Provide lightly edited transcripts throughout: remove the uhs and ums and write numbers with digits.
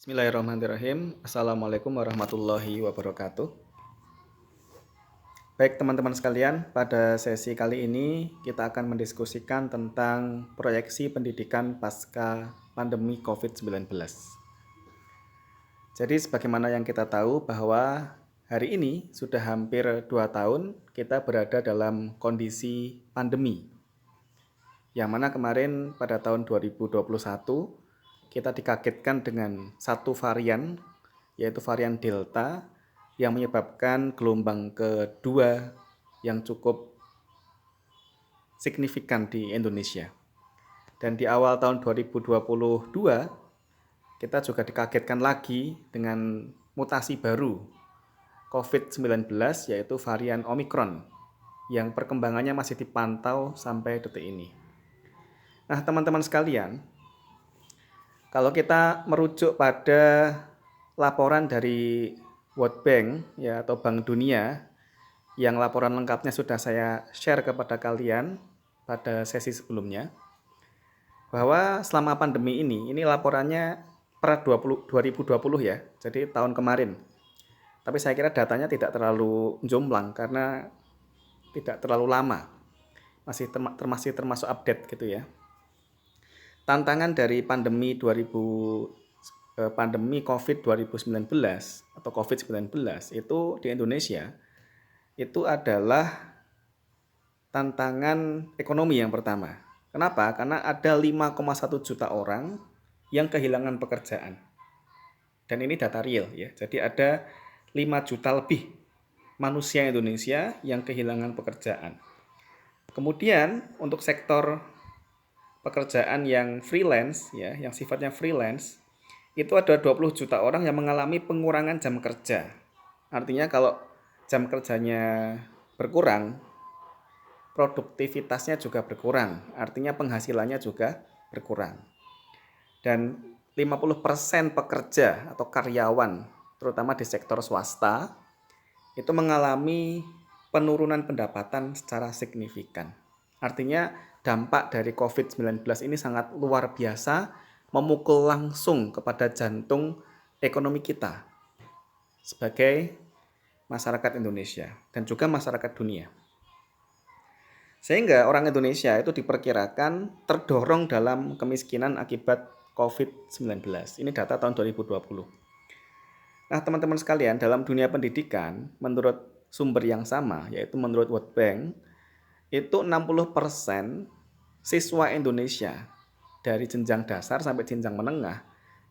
Bismillahirrahmanirrahim. Assalamualaikum warahmatullahi wabarakatuh. Baik teman-teman sekalian, pada sesi kali ini kita akan mendiskusikan tentang proyeksi pendidikan pasca pandemi COVID-19. Jadi sebagaimana yang kita tahu bahwa hari ini sudah hampir 2 tahun kita berada dalam kondisi pandemi. Yang mana kemarin pada tahun 2021 kita dikagetkan dengan satu varian, yaitu varian Delta, yang menyebabkan gelombang kedua yang cukup signifikan di Indonesia. Dan di awal tahun 2022, kita juga dikagetkan lagi dengan mutasi baru COVID-19, yaitu varian Omicron, yang perkembangannya masih dipantau sampai detik ini. Nah, teman-teman sekalian, kalau kita merujuk pada laporan dari World Bank ya atau Bank Dunia yang laporan lengkapnya sudah saya share kepada kalian pada sesi sebelumnya, bahwa selama pandemi ini laporannya per 2020 ya, jadi tahun kemarin. Tapi saya kira datanya tidak terlalu jomplang karena tidak terlalu lama, masih termasuk update gitu ya. Tantangan dari pandemi COVID 2019 atau COVID-19 itu di Indonesia itu adalah tantangan ekonomi yang pertama. Kenapa? Karena ada 5,1 juta orang yang kehilangan pekerjaan. Dan ini data real ya. Jadi ada 5 juta lebih manusia Indonesia yang kehilangan pekerjaan. Kemudian untuk sektor pekerjaan yang freelance ya, yang sifatnya freelance, itu ada 20 juta orang yang mengalami pengurangan jam kerja. Artinya kalau jam kerjanya berkurang, produktivitasnya juga berkurang, artinya penghasilannya juga berkurang. Dan 50% pekerja atau karyawan, terutama di sektor swasta, itu mengalami penurunan pendapatan secara signifikan. Artinya dampak dari COVID-19 ini sangat luar biasa, memukul langsung kepada jantung ekonomi kita sebagai masyarakat Indonesia dan juga masyarakat dunia. Sehingga orang Indonesia itu diperkirakan terdorong dalam kemiskinan akibat COVID-19. Ini data tahun 2020. Nah, teman-teman sekalian, dalam dunia pendidikan, menurut sumber yang sama, yaitu menurut World Bank, itu 60% siswa Indonesia dari jenjang dasar sampai jenjang menengah,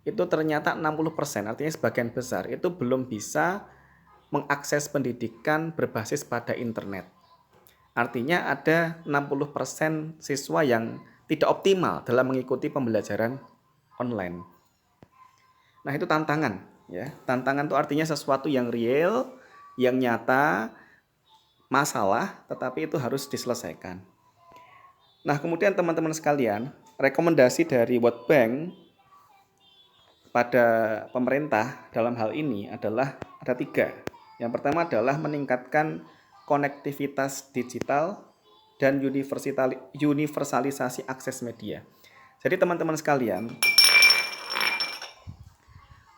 itu ternyata 60%, artinya sebagian besar, itu belum bisa mengakses pendidikan berbasis pada internet. Artinya ada 60% siswa yang tidak optimal dalam mengikuti pembelajaran online. Nah, itu tantangan ya. Tantangan itu artinya sesuatu yang real, yang nyata, masalah, tetapi itu harus diselesaikan. Nah, kemudian teman-teman sekalian, rekomendasi dari World Bank pada pemerintah dalam hal ini adalah ada 3. Yang pertama adalah meningkatkan konektivitas digital dan universalisasi akses media. Jadi teman-teman sekalian,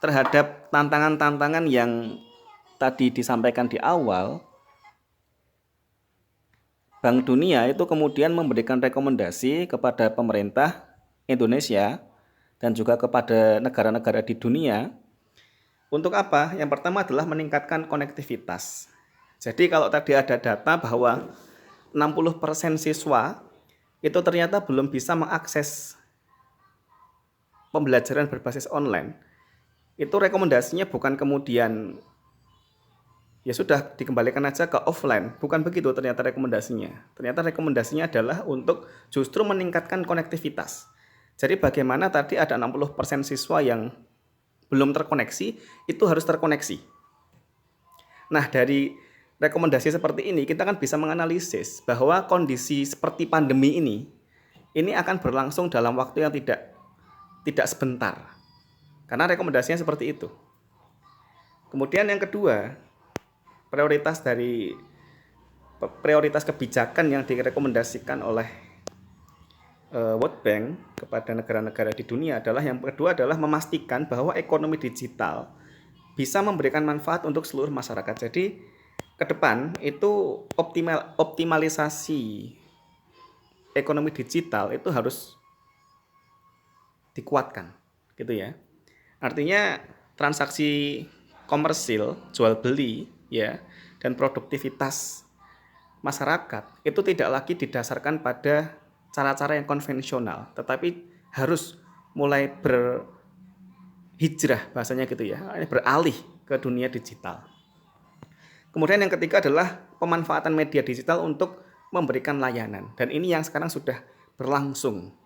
terhadap tantangan-tantangan yang tadi disampaikan di awal, Bank Dunia itu kemudian memberikan rekomendasi kepada pemerintah Indonesia dan juga kepada negara-negara di dunia untuk apa? Yang pertama adalah meningkatkan konektivitas. Jadi kalau tadi ada data bahwa 60% siswa itu ternyata belum bisa mengakses pembelajaran berbasis online, itu rekomendasinya bukan kemudian ya sudah dikembalikan aja ke offline. Bukan begitu ternyata rekomendasinya. Ternyata rekomendasinya adalah untuk justru meningkatkan konektivitas. Jadi bagaimana tadi ada 60% siswa yang belum terkoneksi, itu harus terkoneksi. Nah, dari rekomendasi seperti ini kita kan bisa menganalisis bahwa kondisi seperti pandemi ini akan berlangsung dalam waktu yang tidak sebentar. Karena rekomendasinya seperti itu. Kemudian yang kedua, prioritas kebijakan yang direkomendasikan oleh World Bank kepada negara-negara di dunia adalah yang kedua adalah memastikan bahwa ekonomi digital bisa memberikan manfaat untuk seluruh masyarakat. Jadi ke depan itu optimalisasi ekonomi digital itu harus dikuatkan, gitu ya. Artinya transaksi komersil, jual beli ya, dan produktivitas masyarakat itu tidak lagi didasarkan pada cara-cara yang konvensional, tetapi harus mulai berhijrah bahasanya gitu ya, beralih ke dunia digital. Kemudian yang ketiga adalah pemanfaatan media digital untuk memberikan layanan, dan ini yang sekarang sudah berlangsung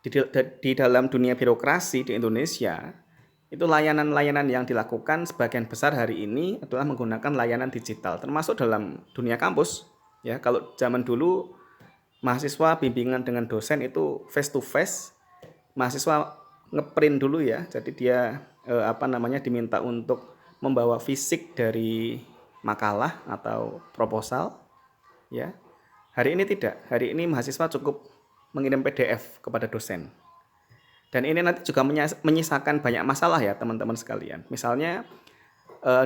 di dalam dunia birokrasi di Indonesia. Itu layanan-layanan yang dilakukan sebagian besar hari ini adalah menggunakan layanan digital, termasuk dalam dunia kampus. Ya, kalau zaman dulu mahasiswa bimbingan dengan dosen itu face to face, mahasiswa ngeprint dulu ya, jadi dia diminta untuk membawa fisik dari makalah atau proposal. Ya, hari ini tidak. Hari ini mahasiswa cukup mengirim PDF kepada dosen. Dan ini nanti juga menyisakan banyak masalah ya teman-teman sekalian. Misalnya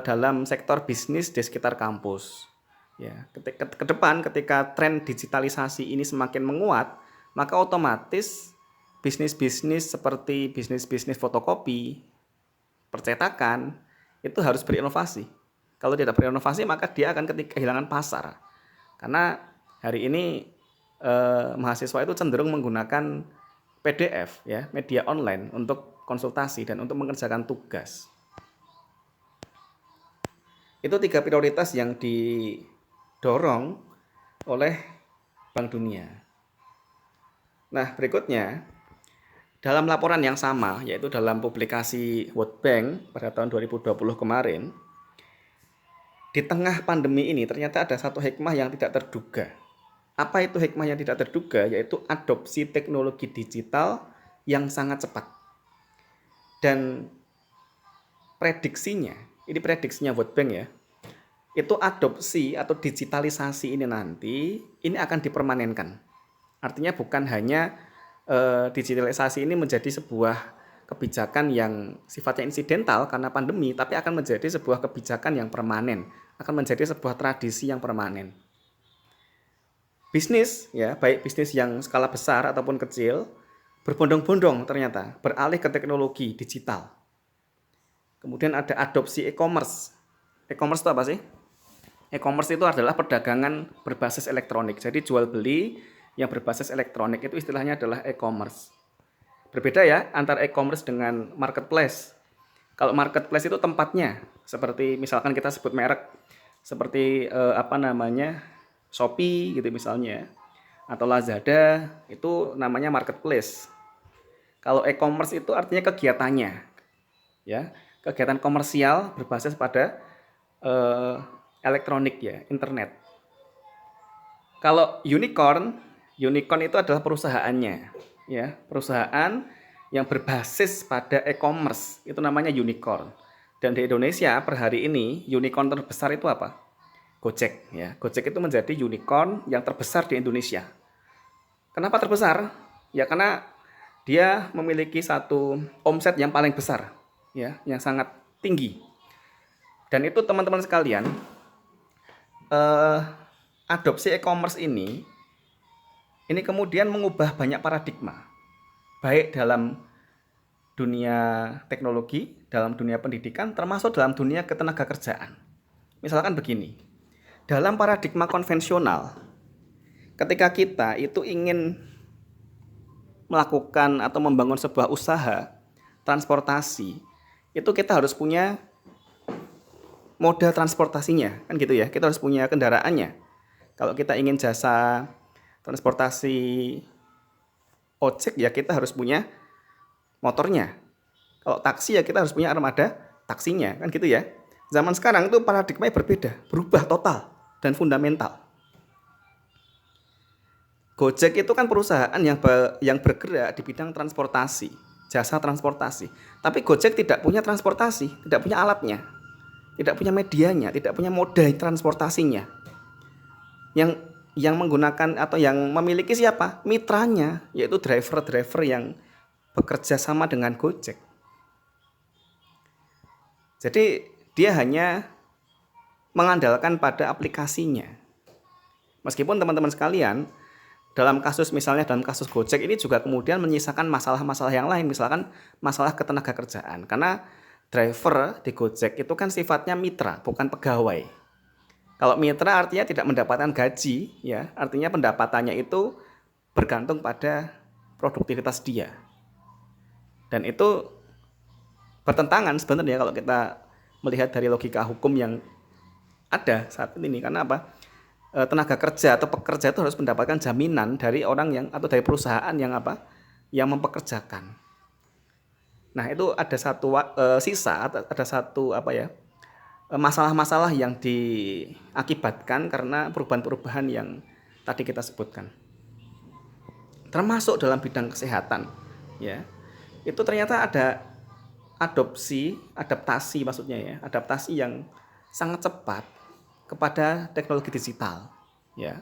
dalam sektor bisnis di sekitar kampus. Ya, ke depan ketika tren digitalisasi ini semakin menguat, maka otomatis bisnis-bisnis seperti bisnis-bisnis fotokopi, percetakan itu harus berinovasi. Kalau tidak berinovasi maka dia akan kehilangan pasar. Karena hari ini mahasiswa itu cenderung menggunakan PDF ya, media online untuk konsultasi dan untuk mengerjakan tugas. Itu 3 prioritas yang didorong oleh Bank Dunia. Nah, berikutnya dalam laporan yang sama, yaitu dalam publikasi World Bank pada tahun 2020 kemarin, di tengah pandemi ini ternyata ada satu hikmah yang tidak terduga. Apa itu hikmah yang tidak terduga? Yaitu adopsi teknologi digital yang sangat cepat. Dan prediksinya, ini prediksinya World Bank ya, itu adopsi atau digitalisasi ini nanti, ini akan dipermanenkan. Artinya bukan hanya digitalisasi ini menjadi sebuah kebijakan yang sifatnya insidental karena pandemi, tapi akan menjadi sebuah kebijakan yang permanen, akan menjadi sebuah tradisi yang permanen. Bisnis ya, baik bisnis yang skala besar ataupun kecil, berbondong-bondong ternyata beralih ke teknologi digital. Kemudian ada adopsi e-commerce. E-commerce itu apa sih? E-commerce itu adalah perdagangan berbasis elektronik. Jadi jual beli yang berbasis elektronik itu istilahnya adalah e-commerce. Berbeda ya antara e-commerce dengan marketplace. Kalau marketplace itu tempatnya, seperti misalkan kita sebut merek, seperti Shopee gitu misalnya, atau Lazada, itu namanya marketplace. Kalau e-commerce itu artinya kegiatannya, ya, kegiatan komersial berbasis pada elektronik ya, internet. Kalau unicorn itu adalah perusahaannya, ya, perusahaan yang berbasis pada e-commerce, itu namanya unicorn. Dan di Indonesia per hari ini unicorn terbesar itu apa? Gojek ya. Gojek itu menjadi unicorn yang terbesar di Indonesia. Kenapa terbesar? Ya karena dia memiliki satu omset yang paling besar ya, yang sangat tinggi. Dan itu teman-teman sekalian, adopsi e-commerce ini kemudian mengubah banyak paradigma, baik dalam dunia teknologi, dalam dunia pendidikan, termasuk dalam dunia ketenaga kerjaan. Misalkan begini, dalam paradigma konvensional, ketika kita itu ingin melakukan atau membangun sebuah usaha transportasi, itu kita harus punya moda transportasinya, kan gitu ya. Kita harus punya kendaraannya. Kalau kita ingin jasa transportasi ojek ya kita harus punya motornya. Kalau taksi ya kita harus punya armada taksinya, kan gitu ya. Zaman sekarang itu paradigmanya berbeda, berubah total dan fundamental. Gojek itu kan perusahaan yang bergerak di bidang transportasi, jasa transportasi. Tapi Gojek tidak punya transportasi, tidak punya alatnya, tidak punya medianya, tidak punya moda transportasinya. yang menggunakan atau yang memiliki siapa? Mitranya, yaitu driver-driver yang bekerja sama dengan Gojek. Jadi dia hanya mengandalkan pada aplikasinya. Meskipun teman-teman sekalian, dalam kasus Gojek ini juga kemudian menyisakan masalah-masalah yang lain, misalkan masalah ketenaga kerjaan. Karena driver di Gojek itu kan sifatnya mitra, bukan pegawai. Kalau mitra artinya tidak mendapatkan gaji, ya, artinya pendapatannya itu bergantung pada produktivitas dia. Dan itu bertentangan sebenarnya kalau kita melihat dari logika hukum yang ada saat ini. Karena apa? Tenaga kerja atau pekerja itu harus mendapatkan jaminan dari orang yang atau dari perusahaan yang apa? Yang mempekerjakan. Nah, itu ada satu sisa, ada satu apa ya? Masalah-masalah yang diakibatkan karena perubahan-perubahan yang tadi kita sebutkan. Termasuk dalam bidang kesehatan, ya. Itu ternyata ada adaptasi maksudnya ya, adaptasi yang sangat cepat kepada teknologi digital, ya.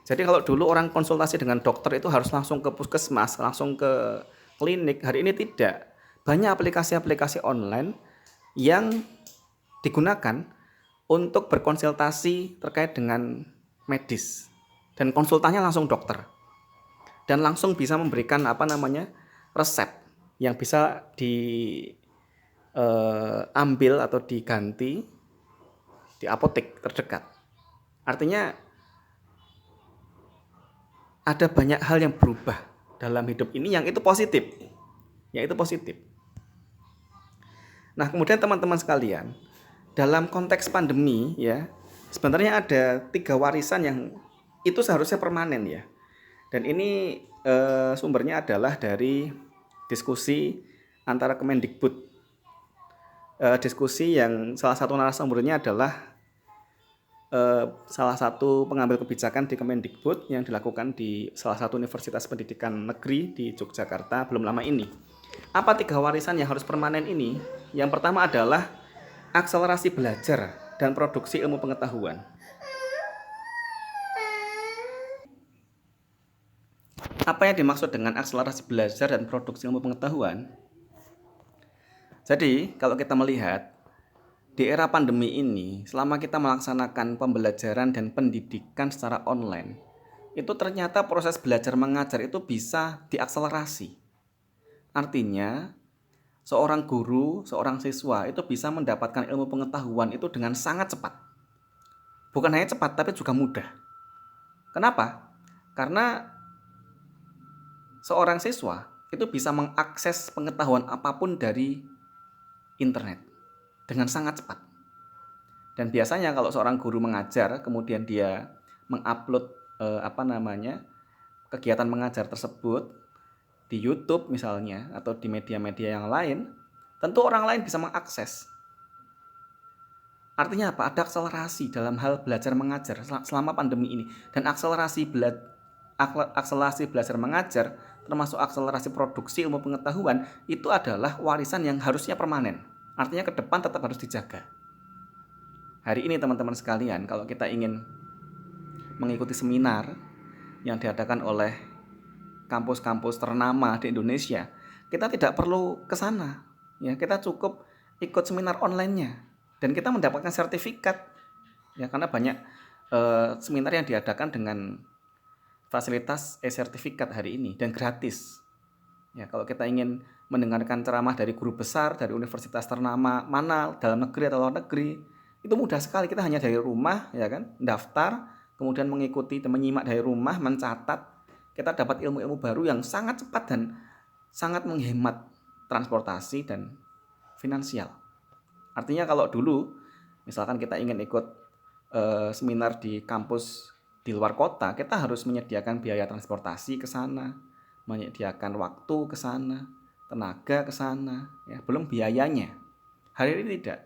Jadi kalau dulu orang konsultasi dengan dokter itu harus langsung ke puskesmas, langsung ke klinik, hari ini tidak. Banyak aplikasi-aplikasi online yang digunakan untuk berkonsultasi terkait dengan medis dan konsultannya langsung dokter dan langsung bisa memberikan resep yang bisa diambil atau diganti di apotek terdekat. Artinya ada banyak hal yang berubah dalam hidup ini yang itu positif, Nah, kemudian teman-teman sekalian, dalam konteks pandemi ya, sebenarnya ada 3 warisan yang itu seharusnya permanen ya. Dan ini sumbernya adalah dari diskusi antara Kemendikbud. Diskusi yang salah satu narasumbernya adalah salah satu pengambil kebijakan di Kemendikbud yang dilakukan di salah satu universitas pendidikan negeri di Yogyakarta belum lama ini. Apa 3 warisan yang harus permanen ini? Yang pertama adalah akselerasi belajar dan produksi ilmu pengetahuan. Apa yang dimaksud dengan akselerasi belajar dan produksi ilmu pengetahuan? Jadi, kalau kita melihat di era pandemi ini, selama kita melaksanakan pembelajaran dan pendidikan secara online, itu ternyata proses belajar mengajar itu bisa diakselerasi. Artinya, seorang guru, seorang siswa itu bisa mendapatkan ilmu pengetahuan itu dengan sangat cepat. Bukan hanya cepat, tapi juga mudah. Kenapa? Karena seorang siswa itu bisa mengakses pengetahuan apapun dari internet dengan sangat cepat. Dan biasanya kalau seorang guru mengajar, kemudian dia mengupload kegiatan mengajar tersebut di YouTube misalnya atau di media-media yang lain, tentu orang lain bisa mengakses. Artinya apa? Ada akselerasi dalam hal belajar mengajar selama pandemi ini. Dan akselerasi belajar mengajar termasuk akselerasi produksi ilmu pengetahuan itu adalah warisan yang harusnya permanen. Artinya ke depan tetap harus dijaga. Hari ini teman-teman sekalian, kalau kita ingin mengikuti seminar yang diadakan oleh kampus-kampus ternama di Indonesia, kita tidak perlu ke sana. Ya, kita cukup ikut seminar online-nya dan kita mendapatkan sertifikat. Ya, karena banyak seminar yang diadakan dengan fasilitas e-sertifikat hari ini dan gratis. Ya, kalau kita ingin mendengarkan ceramah dari guru besar dari universitas ternama mana dalam negeri atau luar negeri, itu mudah sekali. Kita hanya dari rumah, ya kan, daftar, kemudian mengikuti dan menyimak dari rumah, mencatat. Kita dapat ilmu-ilmu baru yang sangat cepat dan sangat menghemat transportasi dan finansial. Artinya kalau dulu, misalkan kita ingin ikut seminar di kampus di luar kota, kita harus menyediakan biaya transportasi ke sana, menyediakan waktu ke sana, tenaga ke sana, ya, belum biayanya. Hari ini tidak.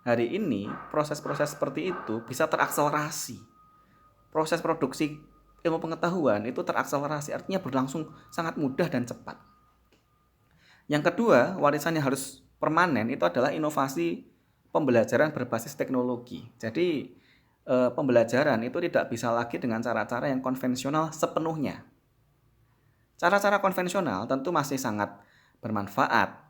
Hari ini proses-proses seperti itu bisa terakselerasi. Proses produksi ilmu pengetahuan itu terakselerasi, artinya berlangsung sangat mudah dan cepat. Yang kedua, warisan yang harus permanen itu adalah inovasi pembelajaran berbasis teknologi. Jadi pembelajaran itu tidak bisa lagi dengan cara-cara yang konvensional sepenuhnya. Cara-cara konvensional tentu masih sangat bermanfaat.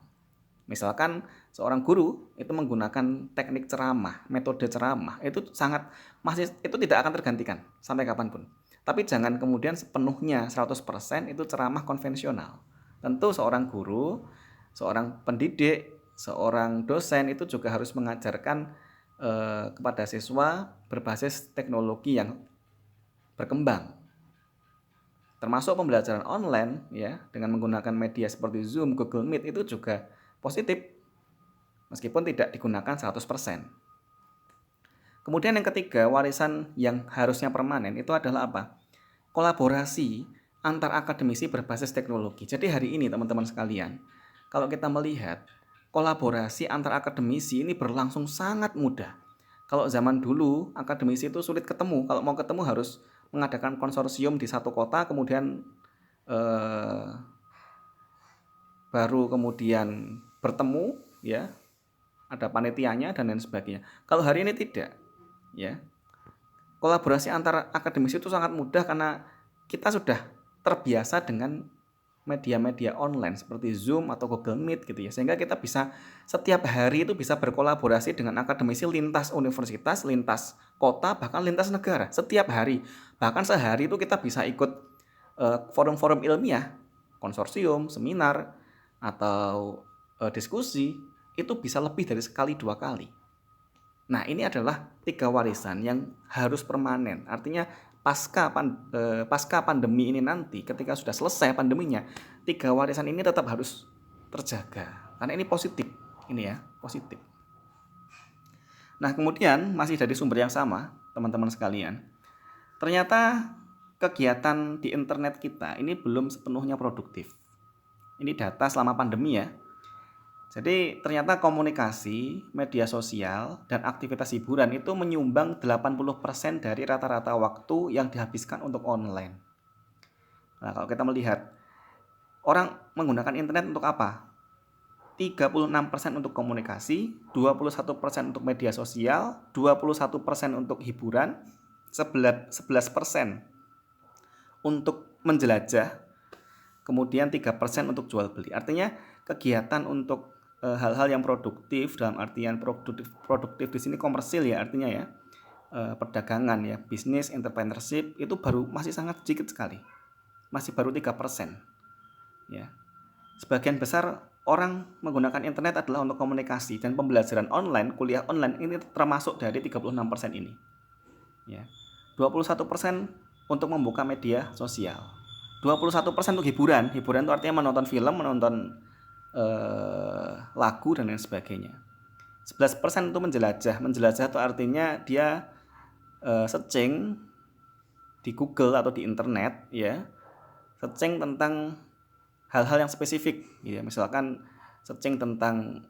Misalkan seorang guru itu menggunakan teknik ceramah, metode ceramah, itu tidak akan tergantikan sampai kapanpun. Tapi jangan kemudian sepenuhnya 100% itu ceramah konvensional. Tentu seorang guru, seorang pendidik, seorang dosen itu juga harus mengajarkan kepada siswa berbasis teknologi yang berkembang. Termasuk pembelajaran online ya, dengan menggunakan media seperti Zoom, Google Meet itu juga positif meskipun tidak digunakan 100%. Kemudian yang ketiga, warisan yang harusnya permanen itu adalah apa? Kolaborasi antar akademisi berbasis teknologi. Jadi hari ini teman-teman sekalian, kalau kita melihat kolaborasi antar akademisi ini berlangsung sangat mudah. Kalau zaman dulu akademisi itu sulit ketemu, kalau mau ketemu harus mengadakan konsorsium di satu kota, kemudian baru kemudian bertemu ya, ada panitianya dan lain sebagainya. Kalau hari ini tidak ya, kolaborasi antara akademisi itu sangat mudah karena kita sudah terbiasa dengan media-media online seperti Zoom atau Google Meet gitu ya, sehingga kita bisa setiap hari itu bisa berkolaborasi dengan akademisi lintas universitas, lintas kota, bahkan lintas negara setiap hari. Bahkan sehari itu kita bisa ikut forum-forum ilmiah, konsorsium, seminar, atau diskusi, itu bisa lebih dari sekali 2 kali. Nah, ini adalah 3 warisan yang harus permanen. Artinya pasca pandemi ini nanti, ketika sudah selesai pandeminya, 3 warisan ini tetap harus terjaga. Karena ini positif, ini ya, positif. Nah, kemudian masih dari sumber yang sama, teman-teman sekalian. Ternyata kegiatan di internet kita ini belum sepenuhnya produktif. Ini data selama pandemi ya. Jadi ternyata komunikasi, media sosial, dan aktivitas hiburan itu menyumbang 80% dari rata-rata waktu yang dihabiskan untuk online. Nah, kalau kita melihat, orang menggunakan internet untuk apa? 36% untuk komunikasi, 21% untuk media sosial, 21% untuk hiburan, 11% untuk menjelajah, kemudian 3% untuk jual beli. Artinya kegiatan untuk hal-hal yang produktif, dalam artian produktif di sini komersil ya, artinya ya, perdagangan ya, bisnis, entrepreneurship itu masih sangat sedikit sekali, masih baru 3% ya. Sebagian besar orang menggunakan internet adalah untuk komunikasi, dan pembelajaran online, kuliah online ini termasuk dari 36% ini ya. 21% untuk membuka media sosial, 21% untuk hiburan itu artinya menonton film, menonton lagu dan lain sebagainya. 11% itu menjelajah itu artinya dia searching di Google atau di internet ya, searching tentang hal-hal yang spesifik ya, misalkan searching tentang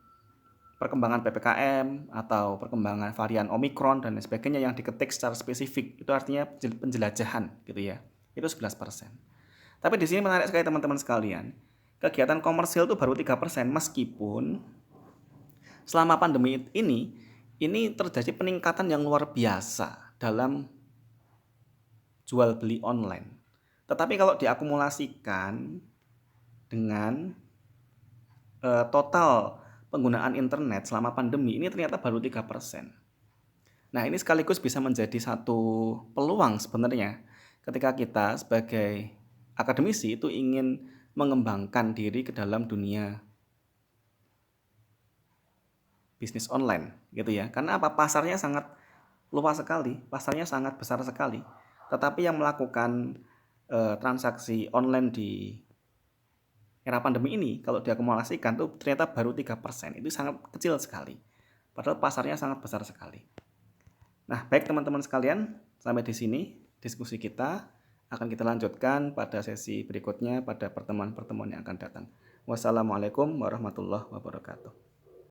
perkembangan PPKM atau perkembangan varian Omicron dan lain sebagainya yang diketik secara spesifik, itu artinya penjelajahan gitu ya. Itu 11%. Tapi di sini menarik sekali teman-teman sekalian. Kegiatan komersil itu baru 3%, meskipun selama pandemi ini terjadi peningkatan yang luar biasa dalam jual beli online. Tetapi kalau diakumulasikan dengan total penggunaan internet selama pandemi ini ternyata baru 3%. Nah, ini sekaligus bisa menjadi satu peluang sebenarnya ketika kita sebagai akademisi itu ingin mengembangkan diri ke dalam dunia bisnis online gitu ya. Karena apa? Pasarnya sangat luas sekali, pasarnya sangat besar sekali. Tetapi yang melakukan transaksi online di era pandemi ini kalau diakumulasikan tuh ternyata baru 3%. Itu sangat kecil sekali. Padahal pasarnya sangat besar sekali. Nah, baik teman-teman sekalian, sampai di sini diskusi kita. Akan kita lanjutkan pada sesi berikutnya pada pertemuan-pertemuan yang akan datang. Wassalamualaikum warahmatullahi wabarakatuh.